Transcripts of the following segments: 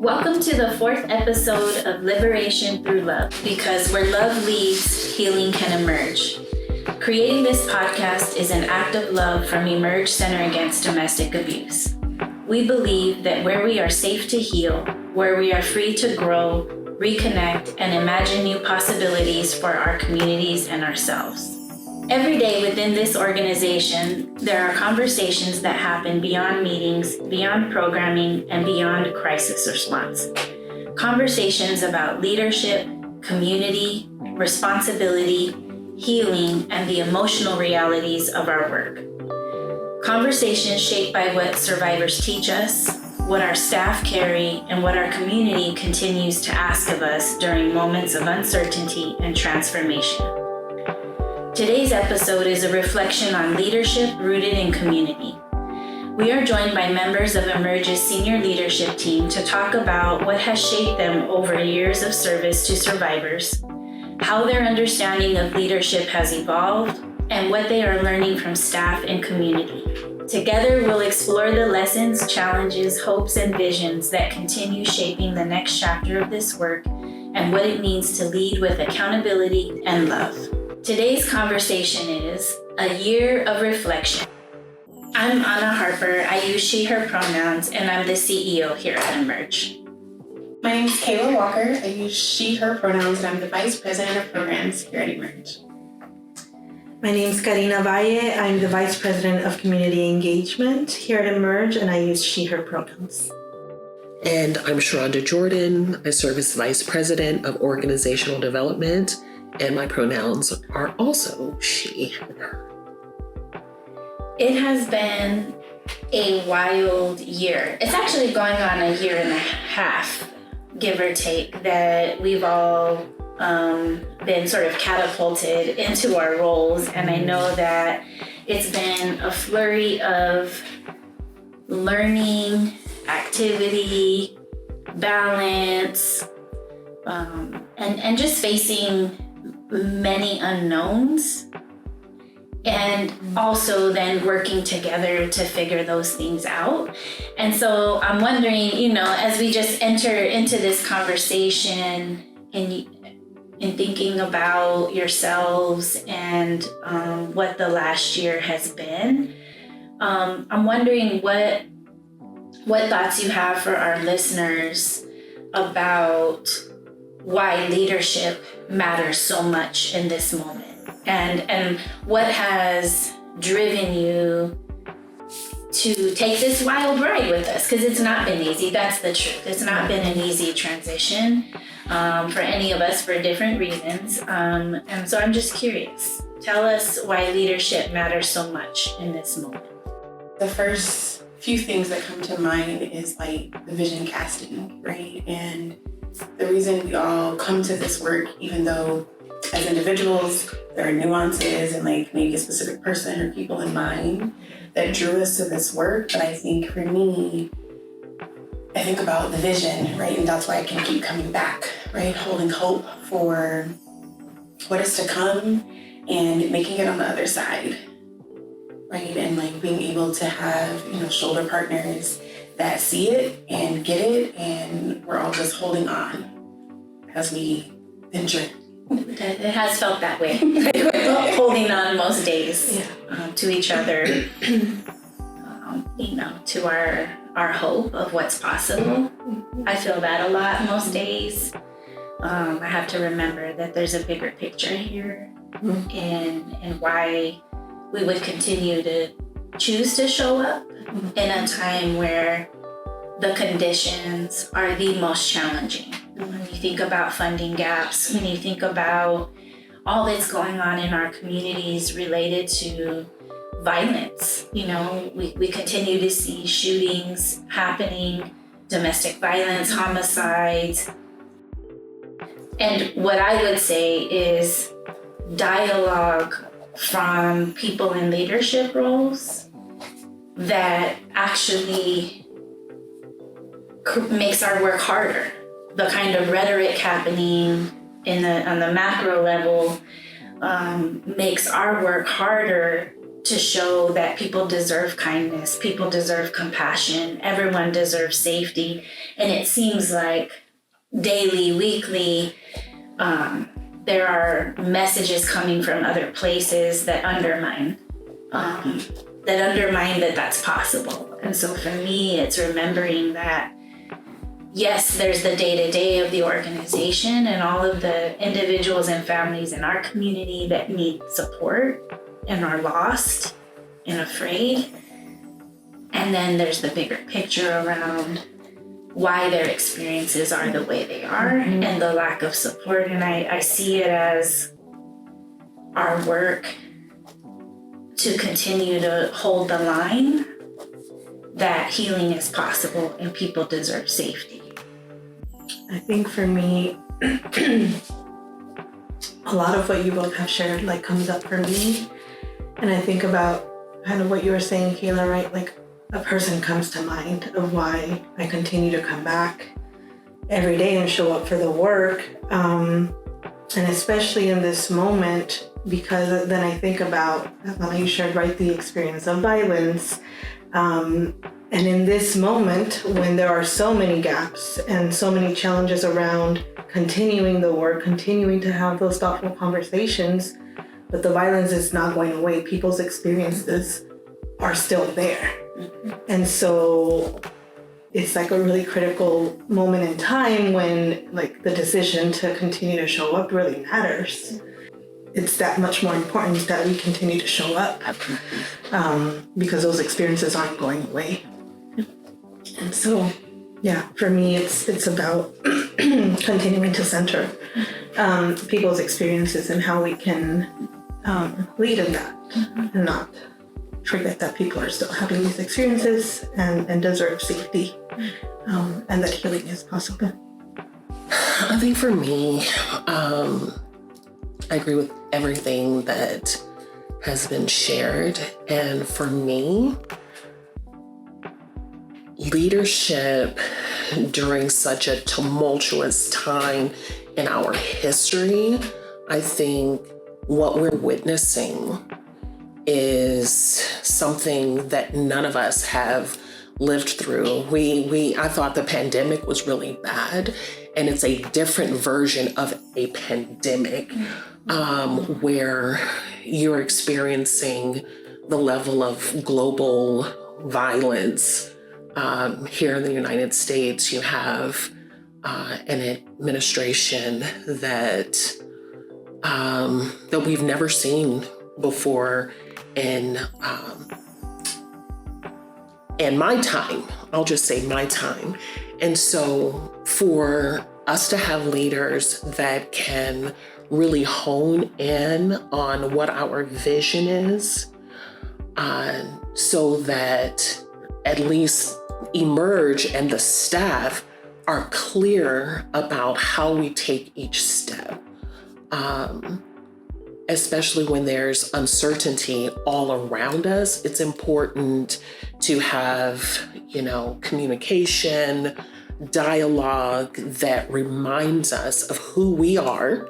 Welcome to the fourth episode of Liberation Through Love, because where love leads, healing can emerge. Creating this podcast is an act of love from Emerge Center Against Domestic Abuse. We believe that where we are safe to heal, where we are free to grow, reconnect, and imagine new possibilities for our communities and ourselves. Every day within this organization, there are conversations that happen beyond meetings, beyond programming, and beyond crisis response. Conversations about leadership, community, responsibility, healing, and the emotional realities of our work. Conversations shaped by what survivors teach us, what our staff carry, and what our community continues to ask of us during moments of uncertainty and transformation. Today's episode is a reflection on leadership rooted in community. We are joined by members of Emerge's senior leadership team to talk about what has shaped them over years of service to survivors, how their understanding of leadership has evolved, and what they are learning from staff and community. Together, we'll explore the lessons, challenges, hopes, and visions that continue shaping the next chapter of this work and what it means to lead with accountability and love. Today's conversation is a year of reflection. I'm Anna Harper. I use she, her pronouns, and I'm the CEO here at Emerge. My name is Kayla Walker. I use she, her pronouns, and I'm the Vice President of Programs here at Emerge. My name is Karina Valle. I'm the Vice President of Community Engagement here at Emerge, and I use she, her pronouns. And I'm Sharonda Jordan. I serve as Vice President of Organizational Development, and my pronouns are also she, her. It has been a wild year. It's actually going on a year and a half, give or take, that we've all been sort of catapulted into our roles. And I know that it's been a flurry of learning, activity, balance, and just facing many unknowns, and also then working together to figure those things out. And so I'm wondering, as we just enter into this conversation in thinking about yourselves and what the last year has been, I'm wondering what thoughts you have for our listeners about why leadership matters so much in this moment, and what has driven you to take this wild ride with us, because it's not been easy. That's the truth. It's not been an easy transition for any of us for different reasons. And so I'm just curious. Tell us why leadership matters so much in this moment. The first few things that come to mind is like the vision casting, right? And the reason we all come to this work, even though as individuals there are nuances and like maybe a specific person or people in mind that drew us to this work, but I think for me, I think about the vision, right? And that's why I can keep coming back, right? Holding hope for what is to come and making it on the other side, right? And like being able to have, shoulder partners that see it and get it, and we're all just holding on as we venture. It has felt that way. Holding on most days to each other, to our hope of what's possible. I feel that a lot most days. I have to remember that there's a bigger picture here, and why we would continue to choose to show up in a time where the conditions are the most challenging. When you think about funding gaps, when you think about all that's going on in our communities related to violence, we continue to see shootings happening, domestic violence, homicides. And what I would say is dialogue from people in leadership roles that actually makes our work harder. The kind of rhetoric happening on the macro level makes our work harder to show that people deserve kindness, people deserve compassion, everyone deserves safety. And it seems like daily, weekly, there are messages coming from other places that undermine that that's possible. And so for me, it's remembering that, yes, there's the day-to-day of the organization and all of the individuals and families in our community that need support and are lost and afraid. And then there's the bigger picture around why their experiences are the way they are and the lack of support. And I see it as our work to continue to hold the line that healing is possible and people deserve safety. I think for me, a lot of what you both have shared like comes up for me. And I think about kind of what you were saying, Kayla, right? Like a person comes to mind of why I continue to come back every day and show up for the work. And especially in this moment, because then I think about, you shared, right, the experience of violence. And in this moment, when there are so many gaps and so many challenges around continuing the work, continuing to have those thoughtful conversations, but the violence is not going away. People's experiences are still there. And so it's like a really critical moment in time when like the decision to continue to show up really matters. It's that much more important that we continue to show up because those experiences aren't going away. And so, yeah, for me, it's about continuing to center people's experiences and how we can lead in that and not forget that people are still having these experiences and deserve safety and that healing is possible. I think for me, I agree with everything that has been shared. And for me, leadership during such a tumultuous time in our history, I think what we're witnessing is something that none of us have lived through. I thought the pandemic was really bad, and it's a different version of a pandemic where you're experiencing the level of global violence. Here in the United States, you have an administration that we've never seen before in my time. I'll just say my time. And so for us to have leaders that can really hone in on what our vision is, so that at least Emerge and the staff are clear about how we take each step, especially when there's uncertainty all around us. It's important to have, communication, dialogue that reminds us of who we are,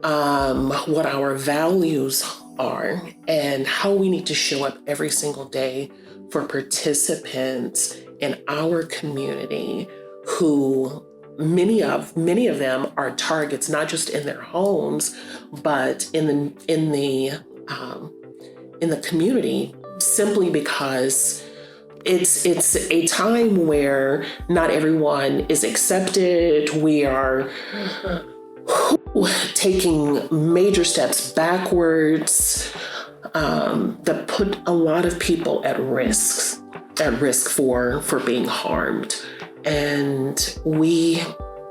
what our values are, and how we need to show up every single day for participants in our community who many of them are targets, not just in their homes, but in the community, simply because it's a time where not everyone is accepted. We are taking major steps backwards that put a lot of people at risk for being harmed. And we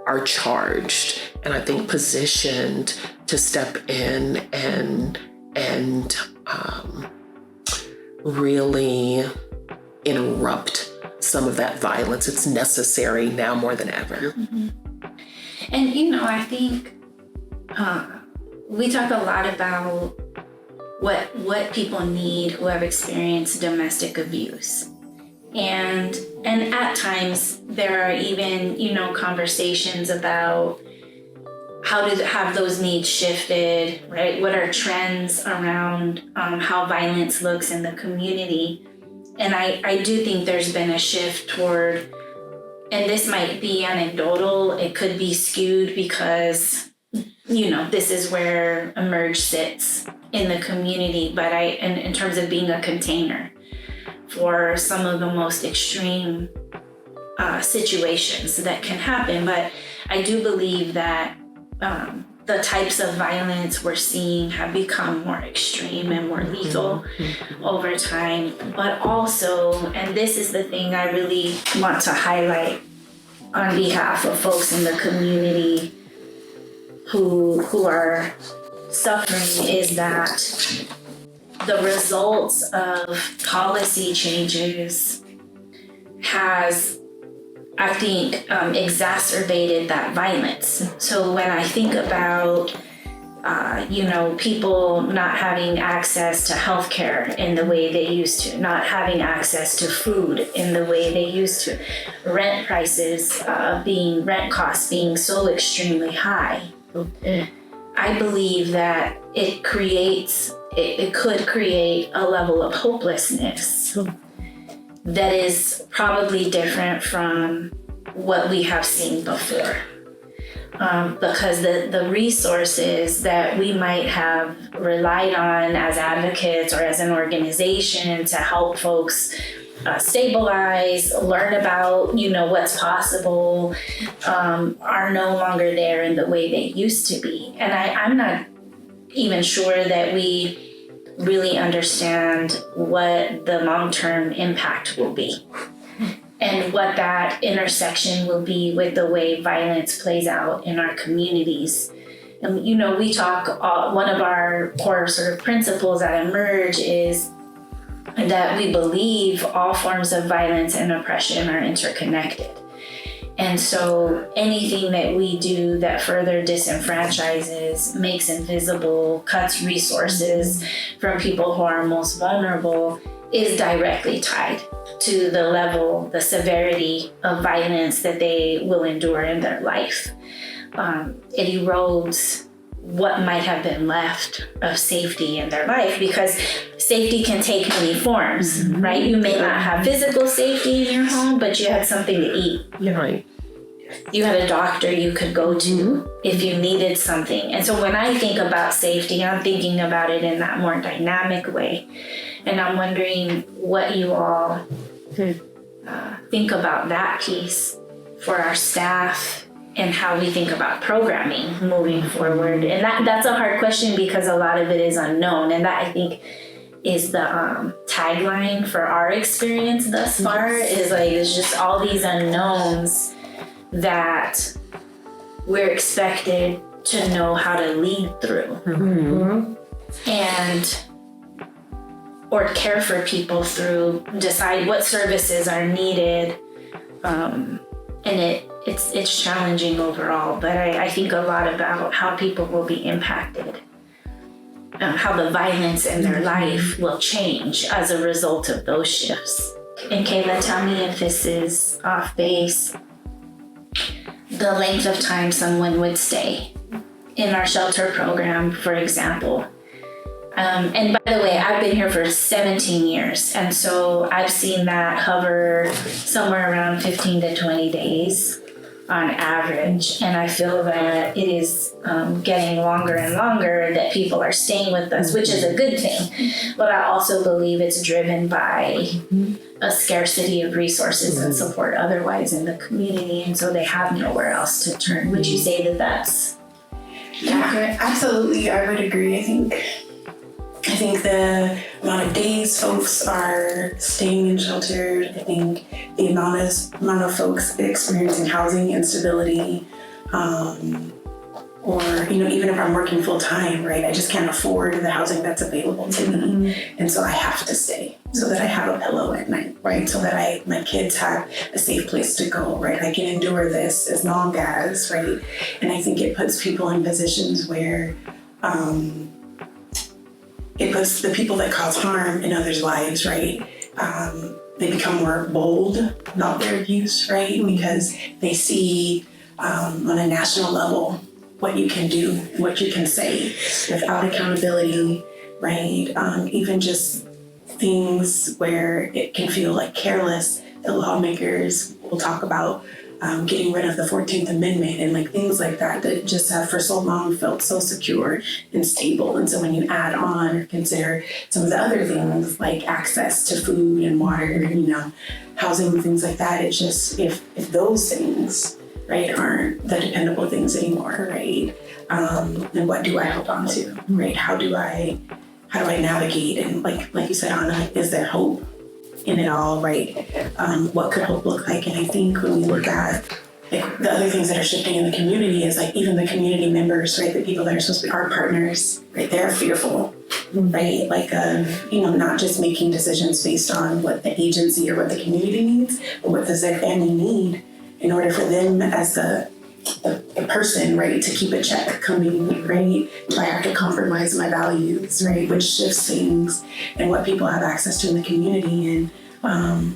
are charged, and I think positioned to step in and really interrupt some of that violence. It's necessary now more than ever. Mm-hmm. And I think we talk a lot about what people need who have experienced domestic abuse. And at times there are even, conversations about have those needs shifted, right? What are trends around how violence looks in the community? And I do think there's been a shift toward, and this might be anecdotal, it could be skewed because, this is where Emerge sits in the community, but in terms of being a container for some of the most extreme situations that can happen. But I do believe that the types of violence we're seeing have become more extreme and more lethal over time. But also, and this is the thing I really want to highlight on behalf of folks in the community who are suffering, is that the results of policy changes has, I think, exacerbated that violence. So when I think about, people not having access to healthcare in the way they used to, not having access to food in the way they used to, rent prices rent costs being so extremely high, I believe that it could create a level of hopelessness that is probably different from what we have seen before. Because the resources that we might have relied on as advocates or as an organization to help folks stabilize, learn about, what's possible, are no longer there in the way they used to be. And I'm not even sure that we really understand what the long-term impact will be and what that intersection will be with the way violence plays out in our communities. And, we talk, one of our core sort of principles at Emerge is that we believe all forms of violence and oppression are interconnected. And so anything that we do that further disenfranchises, makes invisible, cuts resources from people who are most vulnerable is directly tied to the level, the severity of violence that they will endure in their life. It erodes what might have been left of safety in their life, because safety can take many forms, right? You may not have physical safety in your home, but you had something to eat. Right. You had a doctor you could go to if you needed something. And so when I think about safety, I'm thinking about it in that more dynamic way. And I'm wondering what you all think about that piece for our staff and how we think about programming moving forward. And that's a hard question because a lot of it is unknown. And that, I think, is the tagline for our experience thus far, is like, there's just all these unknowns that we're expected to know how to lead through and or care for people through, decide what services are needed. And it's challenging overall, but I think a lot about how people will be impacted, how the violence in their life will change as a result of those shifts. And Kayla, tell me if this is off base, the length of time someone would stay in our shelter program, for example. And by the way, I've been here for 17 years, and so I've seen that hover somewhere around 15 to 20 days on average. And I feel that it is getting longer and longer that people are staying with us, which is a good thing. But I also believe it's driven by a scarcity of resources and support otherwise in the community, and so they have nowhere else to turn. Would you say that that's accurate? Absolutely, I would agree. I think the amount of days folks are staying in shelters, I think the amount of folks experiencing housing instability, or even if I'm working full time, right, I just can't afford the housing that's available to me, and so I have to stay so that I have a pillow at night, right, so that my kids have a safe place to go, right, I can endure this as long as, right, and I think it puts people in positions where it puts the people that cause harm in others' lives, right? They become more bold about their abuse, right? Because they see on a national level what you can do, what you can say without accountability, right? Even just things where it can feel like careless. The lawmakers will talk about getting rid of the 14th Amendment and like things like that just have for so long felt so secure and stable. And so when you add on or consider some of the other things like access to food and water, housing and things like that, it's just if those things, right, aren't the dependable things anymore, right? And what do I hold on to, right? How do I navigate? And like you said, Anna, is there hope in it all, right? What could hope look like? And I think when we look at like the other things that are shifting in the community is like even the community members, right? The people that are supposed to be our partners, right? They're fearful, right? Like, not just making decisions based on what the agency or what the community needs, but what does their family need in order for them as the person, right, to keep a check coming, right? Do I have to compromise my values, right? Which shifts things and what people have access to in the community. And I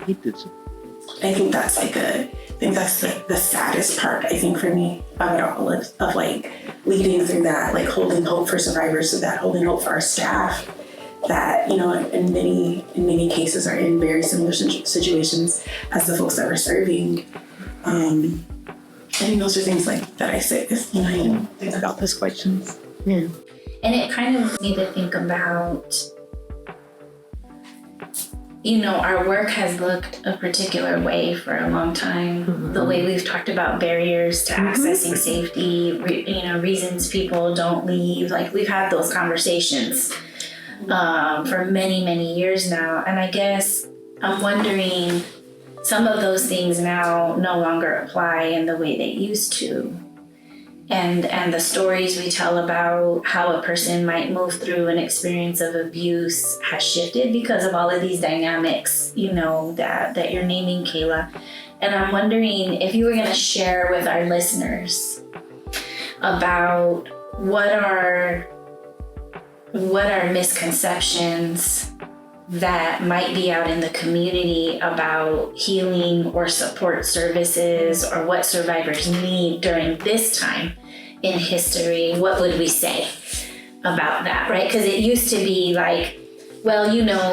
think that's the saddest part, I think, for me of it all, of like leading through that, like holding hope for survivors, so that holding hope for our staff that, in many cases are in very similar situations as the folks that we're serving. I think those are things like that I say, think about those questions. Yeah. And it kind of made me to think about, our work has looked a particular way for a long time. Mm-hmm. The way we've talked about barriers to accessing safety, reasons people don't leave. Like we've had those conversations for many, many years now. And I guess I'm wondering, some of those things now no longer apply in the way they used to. And the stories we tell about how a person might move through an experience of abuse has shifted because of all of these dynamics, that you're naming, Kayla. And I'm wondering if you were going to share with our listeners about what are misconceptions that might be out in the community about healing or support services, or what survivors need during this time in history. What would we say about that, right? Because it used to be like, well,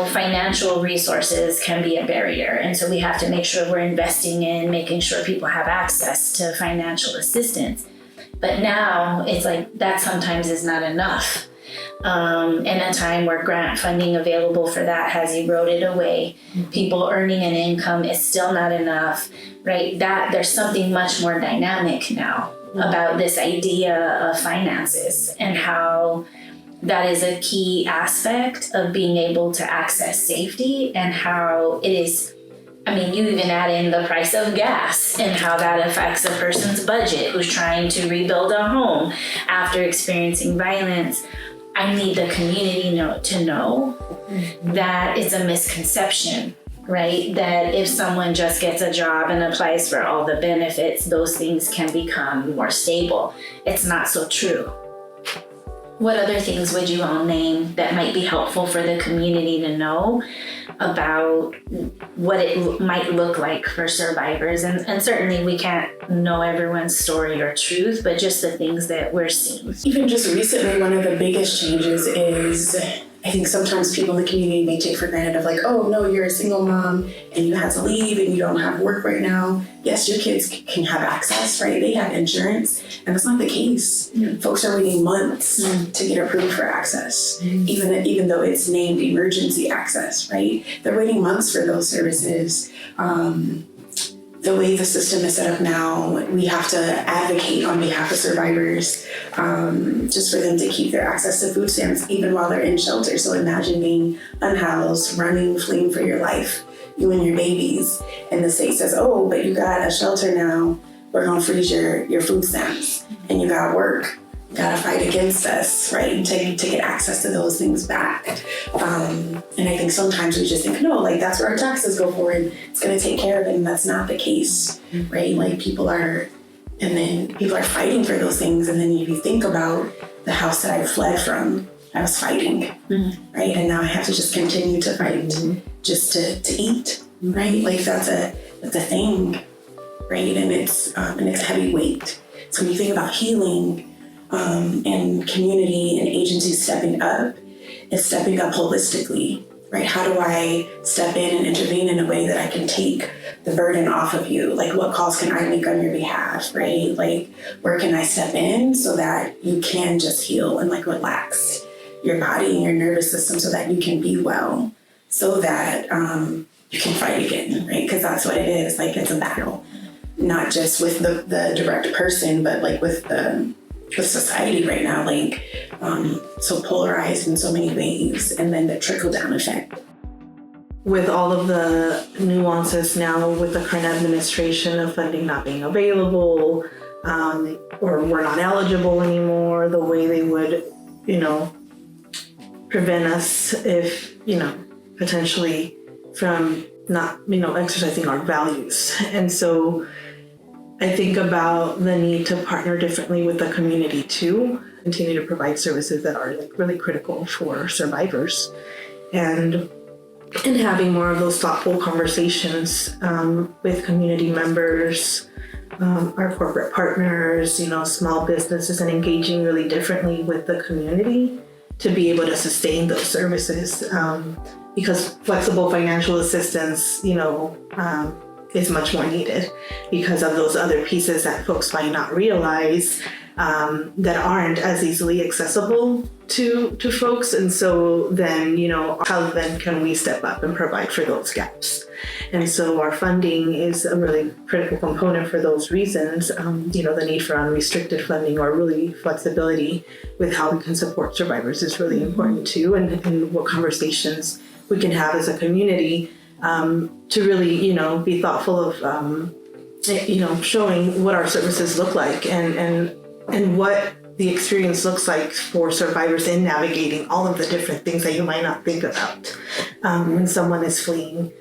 financial resources can be a barrier. And so we have to make sure we're investing in making sure people have access to financial assistance. But now it's like that sometimes is not enough. In a time where grant funding available for that has eroded away, people earning an income is still not enough, right? That there's something much more dynamic now about this idea of finances and how that is a key aspect of being able to access safety, and how it is. You even add in the price of gas and how that affects a person's budget who's trying to rebuild a home after experiencing violence. I need the community to know that it's a misconception, right? That if someone just gets a job and applies for all the benefits, those things can become more stable. It's not so true. What other things would you all name that might be helpful for the community to know about what it might look like for survivors? And certainly we can't know everyone's story or truth, but just the things that we're seeing. Even just recently, one of the biggest changes is, I think sometimes people in the community may take for granted of like, oh no, you're a single mom and you had to leave and you don't have work right now. Yes, your kids can have access, right? They have insurance, and that's not the case. Folks are waiting months to get approved for access, even though it's named emergency access, right? They're waiting months for those services. The way the system is set up now, we have to advocate on behalf of survivors, just for them to keep their access to food stamps even while they're in shelter. So imagine being unhoused, running, fleeing for your life, you and your babies, and the state says, oh, but you got a shelter now, we're gonna freeze your food stamps, and you got work. You gotta fight against us, right? And to get access to those things back. And I think sometimes we just think, no, like that's where our taxes go for, and it's gonna take care of it, and that's not the case, right? Like people are fighting for those things, and then if you think about the house that I fled from, I was fighting, right? And now I have to just continue to fight just to eat, right? Like that's a thing, right? And it's heavy weight. So when you think about healing, and community and agencies stepping up is stepping up holistically, right? How do I step in and intervene in a way that I can take the burden off of you? Like, what calls can I make on your behalf, right? Like, where can I step in so that you can just heal and like relax your body and your nervous system so that you can be well, so that you can fight again, right? Because that's what it is. Like, it's a battle, not just with the direct person, but like with society right now, like so polarized in so many ways, and then the trickle down effect. With all of the nuances now with the current administration of funding not being available, or we're not eligible anymore, the way they would, prevent us if, potentially from not, exercising our values. And so I think about the need to partner differently with the community to continue to provide services that are like really critical for survivors, and having more of those thoughtful conversations with community members, our corporate partners, small businesses, and engaging really differently with the community to be able to sustain those services. Because flexible financial assistance, is much more needed because of those other pieces that folks might not realize that aren't as easily accessible to folks. And so then, how then can we step up and provide for those gaps? And so our funding is a really critical component for those reasons. The need for unrestricted funding or really flexibility with how we can support survivors is really important too, and what conversations we can have as a community to really, be thoughtful of, showing what our services look like and what the experience looks like for survivors in navigating all of the different things that you might not think about when someone is fleeing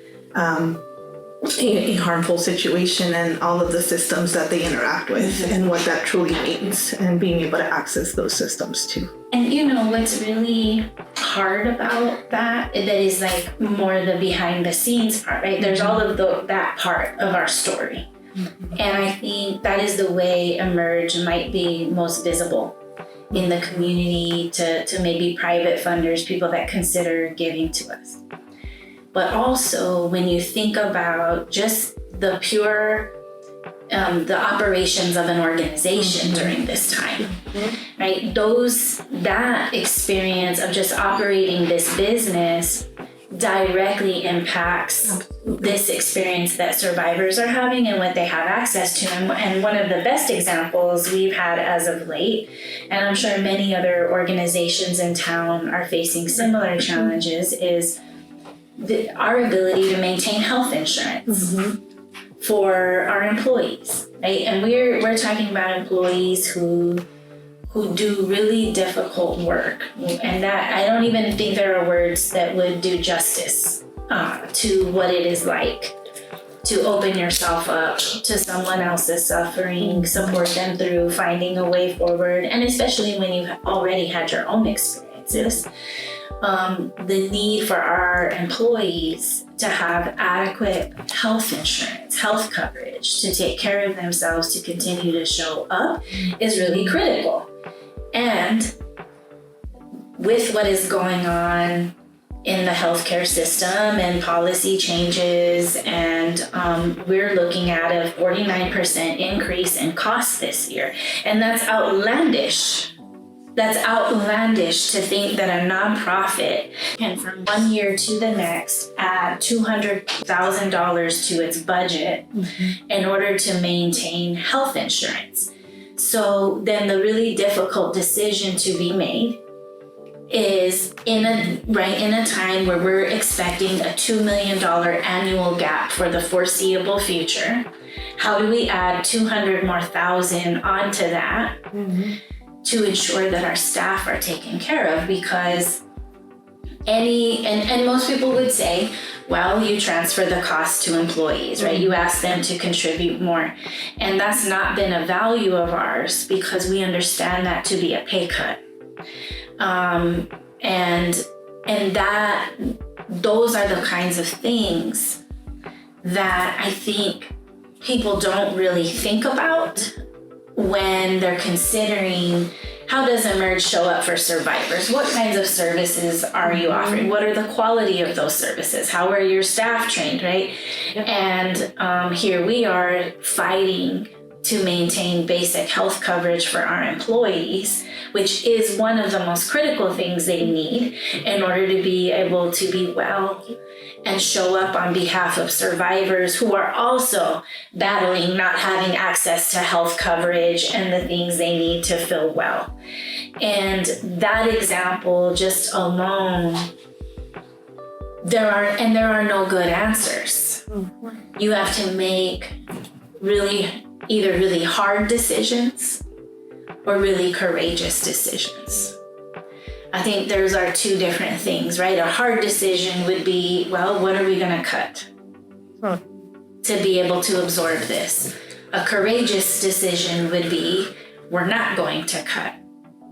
a harmful situation, and all of the systems that they interact with and what that truly means, and being able to access those systems too. And what's really hard about that is like more the behind the scenes part, right? There's all of that part of our story. And I think that is the way Emerge might be most visible in the community to maybe private funders, people that consider giving to us. But also when you think about just the pure, the operations of an organization during this time, right? That experience of just operating this business directly impacts this experience that survivors are having and what they have access to. And one of the best examples we've had as of late, and I'm sure many other organizations in town are facing similar challenges, is our ability to maintain health insurance for our employees, right? And we're talking about employees who do really difficult work, and that I don't even think there are words that would do justice to what it is like to open yourself up to someone else's suffering, support them through finding a way forward, and especially when you've already had your own experiences. The need for our employees to have adequate health insurance, health coverage, to take care of themselves, to continue to show up is really critical. And with what is going on in the healthcare system and policy changes, and we're looking at a 49% increase in costs this year. And that's outlandish. That's outlandish to think that a nonprofit can from one year to the next add $200,000 to its budget in order to maintain health insurance. So then the really difficult decision to be made is in a time where we're expecting a $2 million annual gap for the foreseeable future. How do we add $200,000 more onto that to ensure that our staff are taken care of? Because and most people would say, well, you transfer the cost to employees, right? You ask them to contribute more. And that's not been a value of ours because we understand that to be a pay cut. And that those are the kinds of things that I think people don't really think about when they're considering how does Emerge show up for survivors? What kinds of services are you offering? What are the quality of those services? How are your staff trained, right? And here we are fighting to maintain basic health coverage for our employees, which is one of the most critical things they need in order to be able to be well and show up on behalf of survivors who are also battling not having access to health coverage and the things they need to feel well. And that example just alone, there are no good answers. You have to make either really hard decisions or really courageous decisions. I think those are two different things, right? A hard decision would be, well, what are we going to cut to be able to absorb this? A courageous decision would be, we're not going to cut.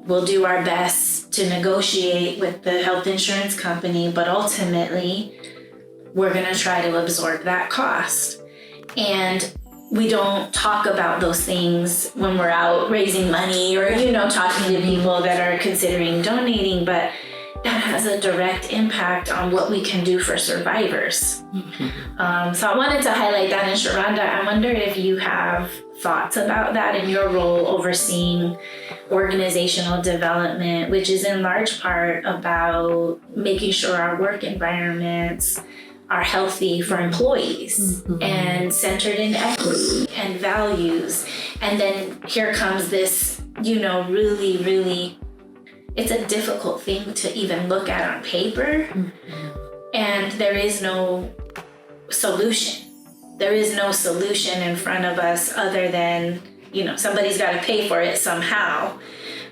We'll do our best to negotiate with the health insurance company, but ultimately, we're going to try to absorb that cost. And we don't talk about those things when we're out raising money or, talking to people that are considering donating, but that has a direct impact on what we can do for survivors. So I wanted to highlight that. And Sharonda, I wonder if you have thoughts about that in your role overseeing organizational development, which is in large part about making sure our work environments are healthy for employees and centered in equity and values. And then here comes this, really, really, it's a difficult thing to even look at on paper. And there is no solution. There is no solution in front of us other than, somebody's got to pay for it somehow.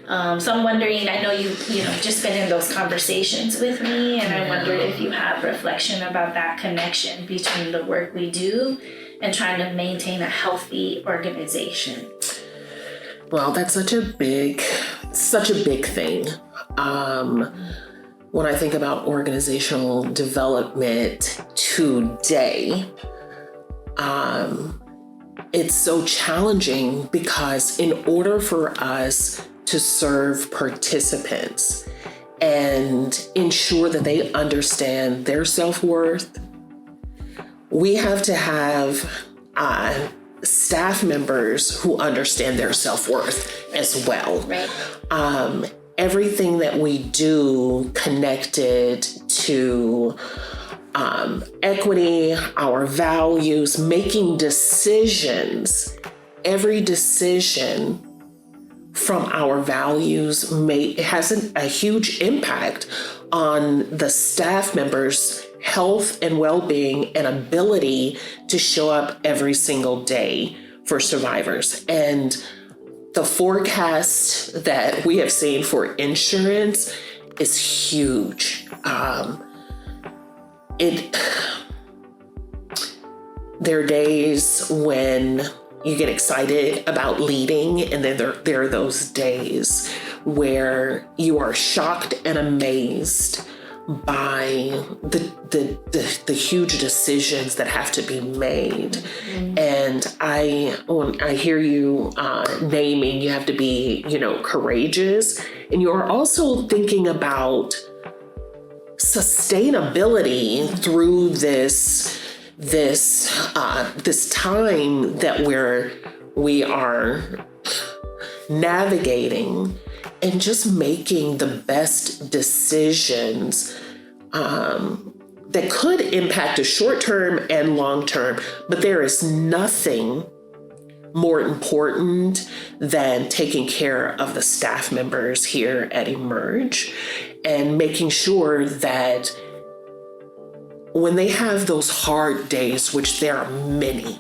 So I'm wondering, I know you've just been in those conversations with me, and I wonder if you have reflection about that connection between the work we do and trying to maintain a healthy organization. Well, that's such a big thing. When I think about organizational development today, it's so challenging because in order for us to serve participants and ensure that they understand their self-worth, we have to have staff members who understand their self-worth as well. Right. Everything that we do connected to equity, our values, making decisions, every decision from our values has a huge impact on the staff members' health and well-being and ability to show up every single day for survivors. And the forecast that we have seen for insurance is huge. There are days when you get excited about leading, and then there are those days where you are shocked and amazed by the huge decisions that have to be made. And when I hear you naming, you have to be, courageous, and you're also thinking about sustainability through this time that we are navigating and just making the best decisions that could impact a short term and long term. But there is nothing more important than taking care of the staff members here at Emerge and making sure that when they have those hard days, which there are many,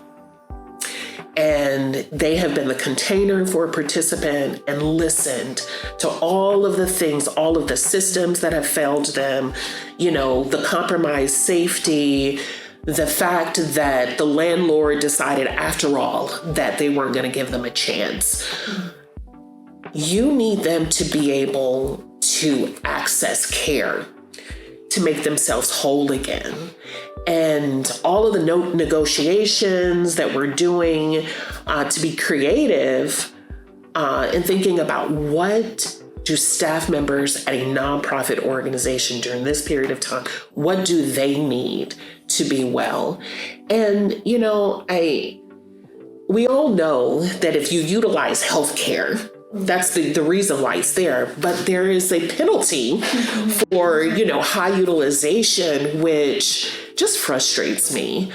and they have been the container for a participant and listened to all of the things, all of the systems that have failed them, the compromised safety, the fact that the landlord decided after all that they weren't going to give them a chance. You need them to be able to access care, to make themselves whole again. And all of the negotiations that we're doing to be creative and thinking about what do staff members at a nonprofit organization during this period of time, what do they need to be well? And, we all know that if you utilize healthcare, that's the reason why it's there. But there is a penalty for, high utilization, which just frustrates me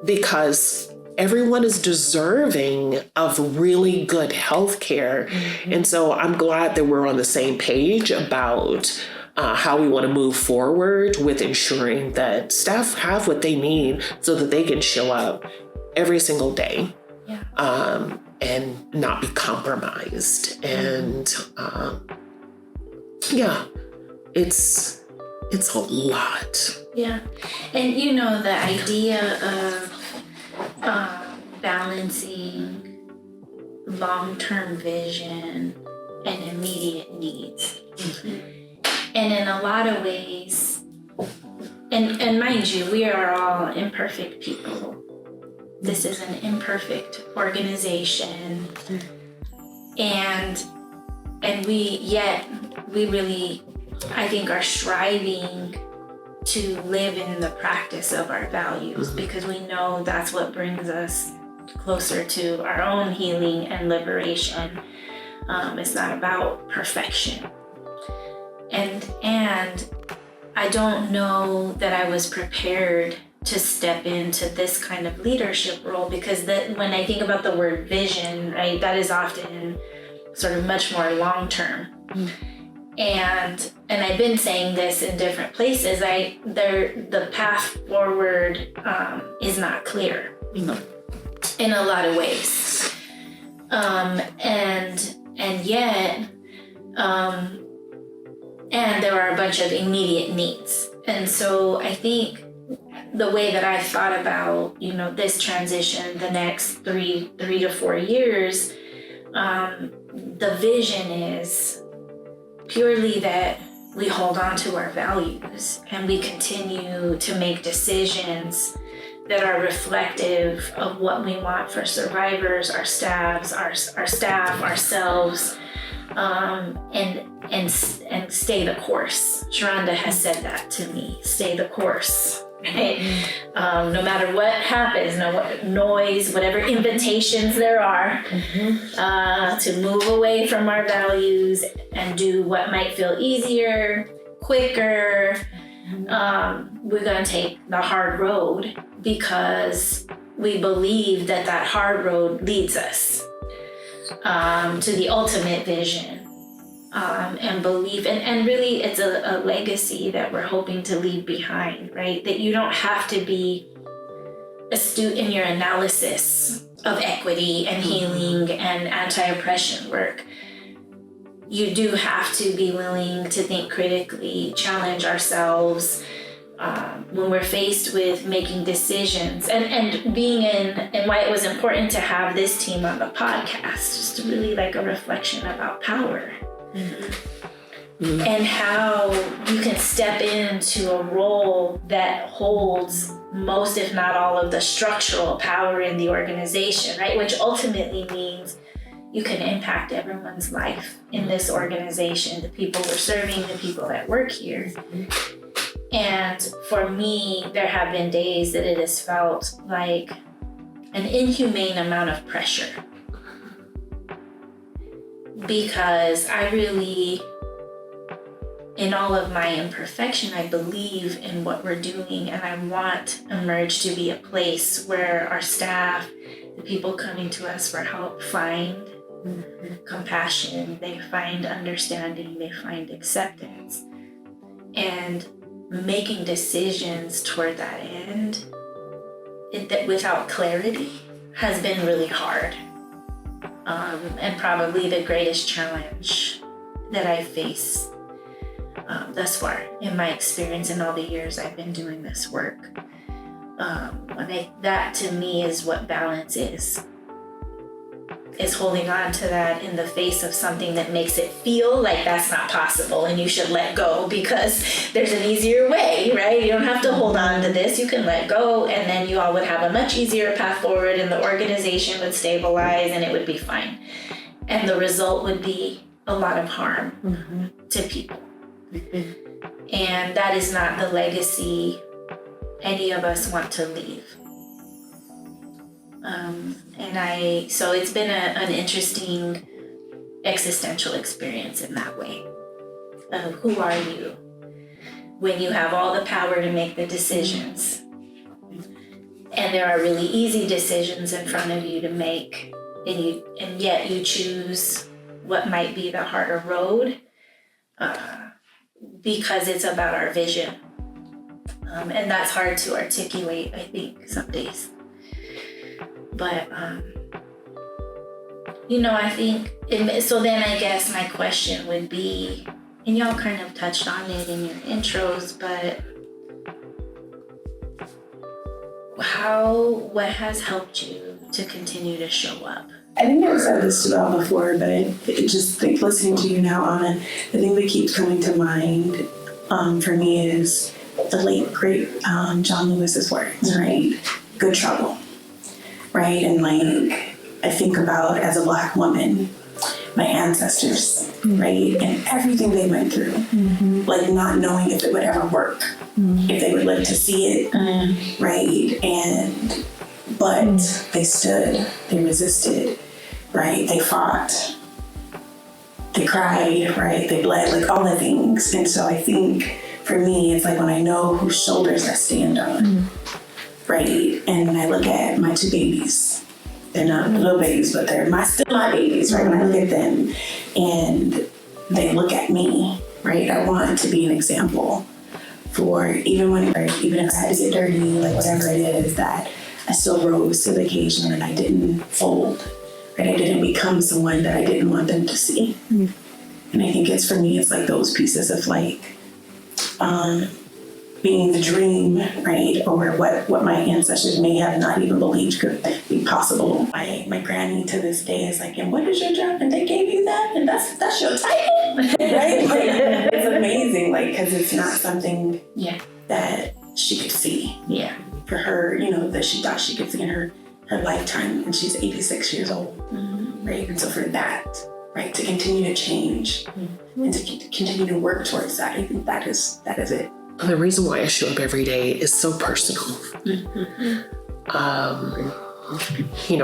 because everyone is deserving of really good healthcare. And so I'm glad that we're on the same page about how we want to move forward with ensuring that staff have what they need so that they can show up every single day. And not be compromised. And it's a lot. Yeah. And the idea of balancing long-term vision and immediate needs. And in a lot of ways, and mind you, we are all imperfect people. This is an imperfect organization, and we really, I think, are striving to live in the practice of our values, because we know that's what brings us closer to our own healing and liberation. It's not about perfection, and I don't know that I was prepared to step into this kind of leadership role, because when I think about the word vision, right, that is often sort of much more long-term. And I've been saying this in different places. The path forward is not clear in a lot of ways, and yet, and there are a bunch of immediate needs. And so I think the way that I've thought about, this transition, the next three to 4 years, the vision is purely that we hold on to our values and we continue to make decisions that are reflective of what we want for survivors, our staff, ourselves, and stay the course. Sharonda has said that to me, stay the course. Right? No matter what happens, what noise, whatever invitations there are, to move away from our values and do what might feel easier, quicker, we're going to take the hard road, because we believe that hard road leads us to the ultimate vision. And believe, and really it's a legacy that we're hoping to leave behind, right? That you don't have to be astute in your analysis of equity and healing and anti-oppression work. You do have to be willing to think critically, challenge ourselves when we're faced with making decisions, and being and why it was important to have this team on the podcast, just really like a reflection about power. And how you can step into a role that holds most, if not all, of the structural power in the organization, right? Which ultimately means you can impact everyone's life in this organization, the people we're serving, the people that work here. And for me, there have been days that it has felt like an inhumane amount of pressure, because I really, in all of my imperfection, I believe in what we're doing, and I want Emerge to be a place where our staff, the people coming to us for help, find compassion, they find understanding, they find acceptance. And making decisions toward that end, that without clarity, has been really hard. And probably the greatest challenge that I face thus far in my experience in all the years I've been doing this work. That to me is what balance is holding on to that in the face of something that makes it feel like that's not possible and you should let go, because there's an easier way, right? You don't have to hold on to this, you can let go, and then you all would have a much easier path forward and the organization would stabilize and it would be fine. and the result would be a lot of harm to people. And that is not the legacy any of us want to leave. So it's been an interesting existential experience in that way. Of who are you when you have all the power to make the decisions, and there are really easy decisions in front of you to make, and yet you choose what might be the harder road because it's about our vision. And that's hard to articulate, I think, some days. But, I think, so then I guess my question would be, and y'all kind of touched on it in your intros, but what has helped you to continue to show up? I think I've said this about before, but it just like listening to you now, Anna, the thing that keeps coming to mind for me is the late great John Lewis's words, right? Good trouble, right? And like I think about as a Black woman, my ancestors, right? And everything they went through, like not knowing if it would ever work, if they would live to see it, right? But they stood, they resisted, right? They fought, they cried, right? They bled, like all the things. And so I think for me, it's like when I know whose shoulders I stand on, right? And I look at my two babies. They're not little babies, but they're still my babies, right? When I look at them and they look at me, right? I want to be an example for even if I had to get dirty, like whatever it is, that I still rose to the occasion and I didn't fold, right? I didn't become someone that I didn't want them to see. And I think for me, it's like those pieces of like, being the dream, right? Or what my ancestors may have not even believed could be possible. My granny to this day is like, and what is your job? And they gave you that? And that's your title? Right? Like, it's amazing, like, because it's not something that she could see. Yeah. For her, that she thought she could see in her lifetime, and she's 86 years old, right? And so for that, right, to continue to change and to continue to work towards that, I think that is it. The reason why I show up every day is so personal.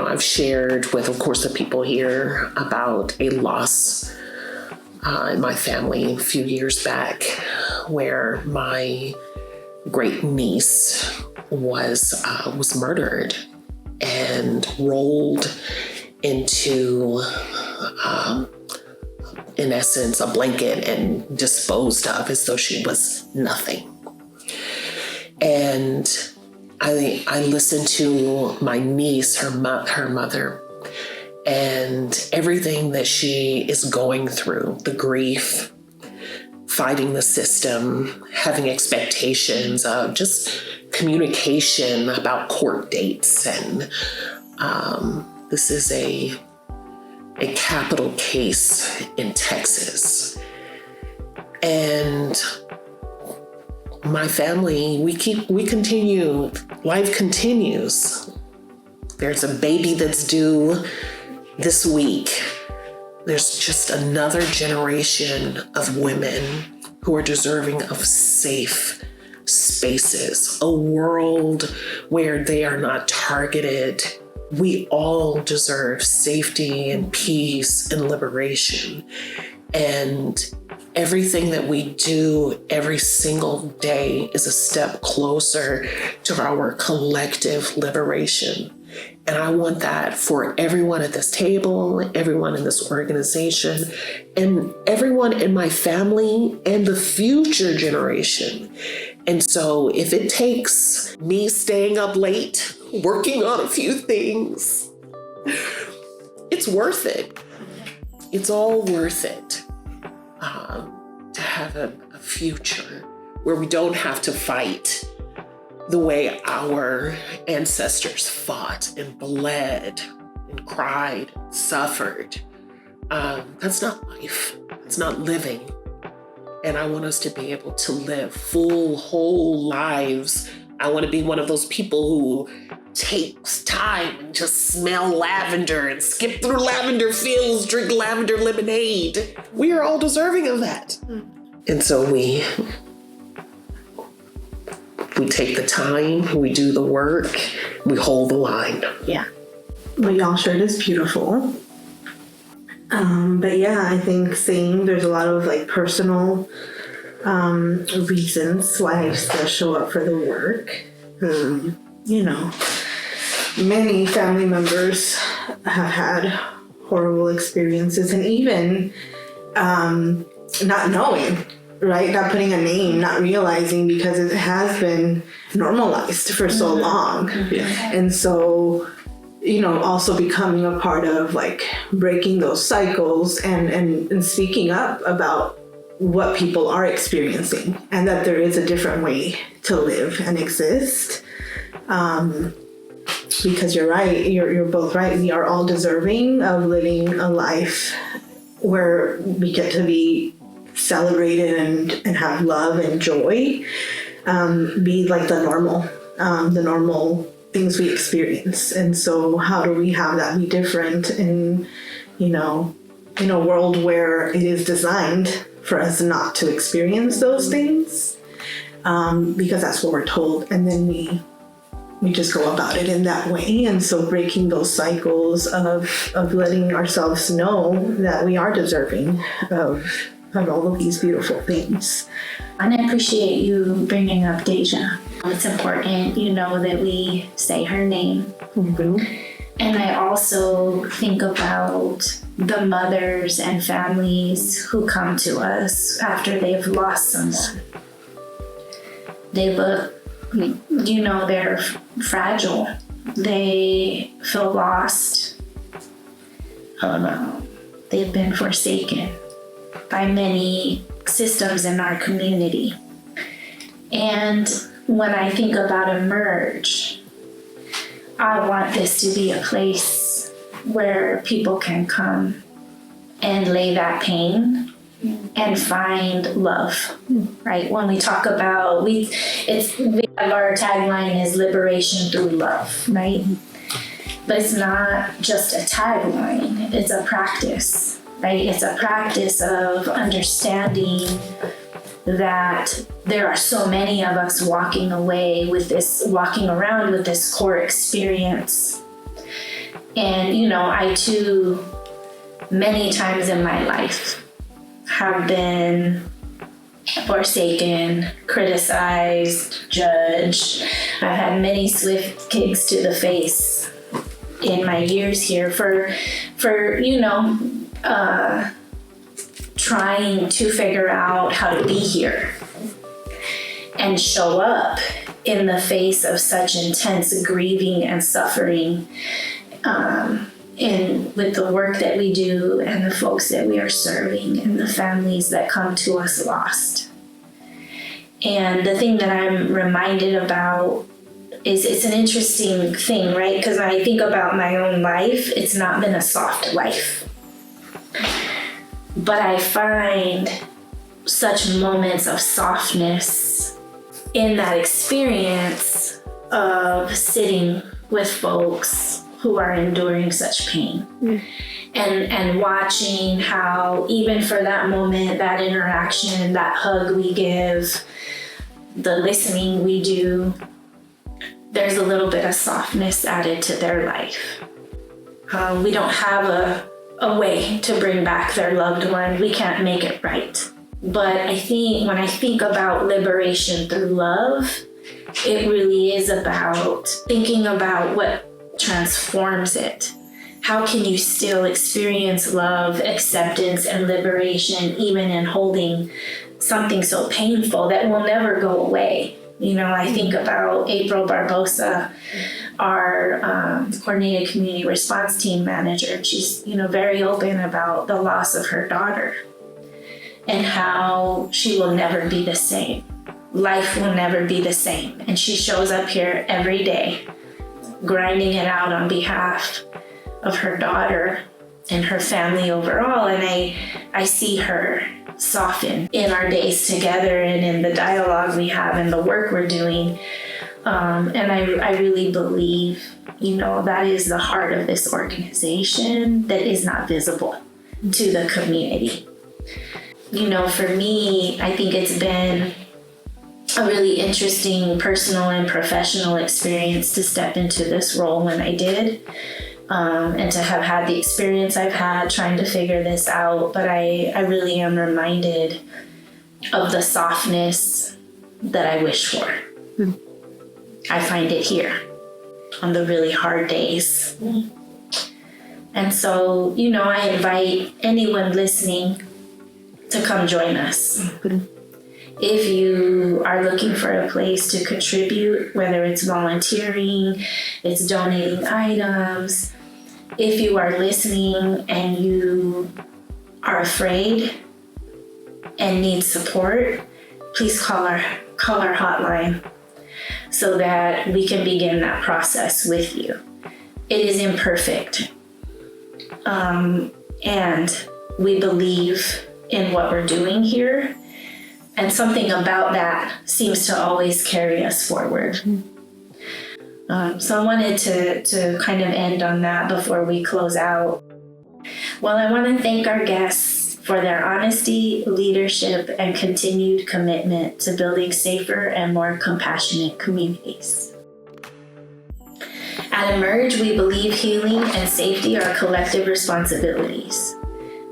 I've shared with, of course, the people here about a loss in my family a few years back where my great niece was murdered and rolled into in essence, a blanket and disposed of as though she was nothing. And I listened to my niece, her mother, and everything that she is going through, the grief, fighting the system, having expectations of just communication about court dates. And this is a capital case in Texas. And my family, we continue, life continues. There's a baby that's due this week. There's just another generation of women who are deserving of safe spaces, a world where they are not targeted. We all deserve safety and peace and liberation. And everything that we do every single day is a step closer to our collective liberation. And I want that for everyone at this table, everyone in this organization, and everyone in my family and the future generation. And so if it takes me staying up late, working on a few things, it's worth it. It's all worth it to have a future where we don't have to fight the way our ancestors fought and bled and cried, and suffered. That's not life. It's not living. And I want us to be able to live full, whole lives. I want to be one of those people who take time and just smell lavender and skip through lavender fields, drink lavender lemonade. We are all deserving of that. And so we take the time, we do the work, we hold the line. Yeah. What y'all shared is beautiful. But yeah, I think there's a lot of like personal reasons why I still show up for the work. You know, many family members have had horrible experiences, and even not knowing, right? Not putting a name, not realizing, because it has been normalized for so long. Yeah. And so, you know, also becoming a part of like breaking those cycles and speaking up about what people are experiencing, and that there is a different way to live and exist. Because you're right, you're both right. We are all deserving of living a life where we get to be celebrated and have love and joy, be like the normal things we experience. And so how do we have that be different in a world where it is designed for us not to experience those things, because that's what we're told, and then we just go about it in that way. And so breaking those cycles of letting ourselves know that we are deserving of all of these beautiful things. And I appreciate you bringing up Deja. It's important, that we say her name. Mm-hmm. And I also think about the mothers and families who come to us after they've lost someone. They look, they're fragile. They feel lost. They've been forsaken by many systems in our community. And when I think about Emerge, I want this to be a place where people can come and lay that pain and find love, right? When we talk about, our tagline is liberation through love, right? But it's not just a tagline, it's a practice, right? It's a practice of understanding that there are so many of us walking around with this core experience. And, I too, many times in my life, have been forsaken, criticized, judged. I've had many swift kicks to the face in my years here for trying to figure out how to be here and show up in the face of such intense grieving and suffering, with the work that we do and the folks that we are serving and the families that come to us lost. And the thing that I'm reminded about is it's an interesting thing, right? Because when I think about my own life, it's not been a soft life. But I find such moments of softness in that experience of sitting with folks who are enduring such pain. And watching how even for that moment, that interaction, that hug we give, the listening we do, there's a little bit of softness added to their life. We don't have a way to bring back their loved one. We can't make it right. But I think when I think about liberation through love, it really is about thinking about what transforms it. How can you still experience love, acceptance, and liberation even in holding something so painful that will never go away? I think about April Barbosa, our coordinated community response team manager. She's, very open about the loss of her daughter and how she will never be the same. Life will never be the same. And she shows up here every day, grinding it out on behalf of her daughter and her family overall. And I see her soften in our days together and in the dialogue we have and the work we're doing, And I really believe, that is the heart of this organization that is not visible to the community. For me, I think it's been a really interesting personal and professional experience to step into this role when I did, and to have had the experience I've had trying to figure this out. But I really am reminded of the softness that I wish for. I find it here on the really hard days. And so, I invite anyone listening to come join us. If you are looking for a place to contribute, whether it's volunteering, it's donating items, if you are listening and you are afraid and need support, please call our hotline so that we can begin that process with you. It is imperfect. And we believe in what we're doing here. And something about that seems to always carry us forward. So I wanted to kind of end on that before we close out. Well, I want to thank our guests for their honesty, leadership, and continued commitment to building safer and more compassionate communities. At Emerge, we believe healing and safety are collective responsibilities.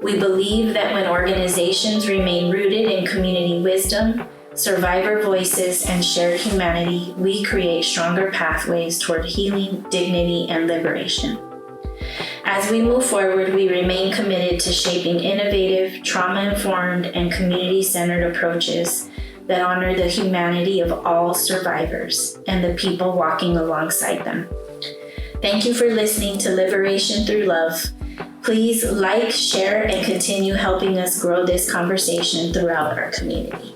We believe that when organizations remain rooted in community wisdom, survivor voices, and shared humanity, we create stronger pathways toward healing, dignity, and liberation. As we move forward, we remain committed to shaping innovative, trauma-informed, and community-centered approaches that honor the humanity of all survivors and the people walking alongside them. Thank you for listening to Liberation Through Love. Please like, share, and continue helping us grow this conversation throughout our community.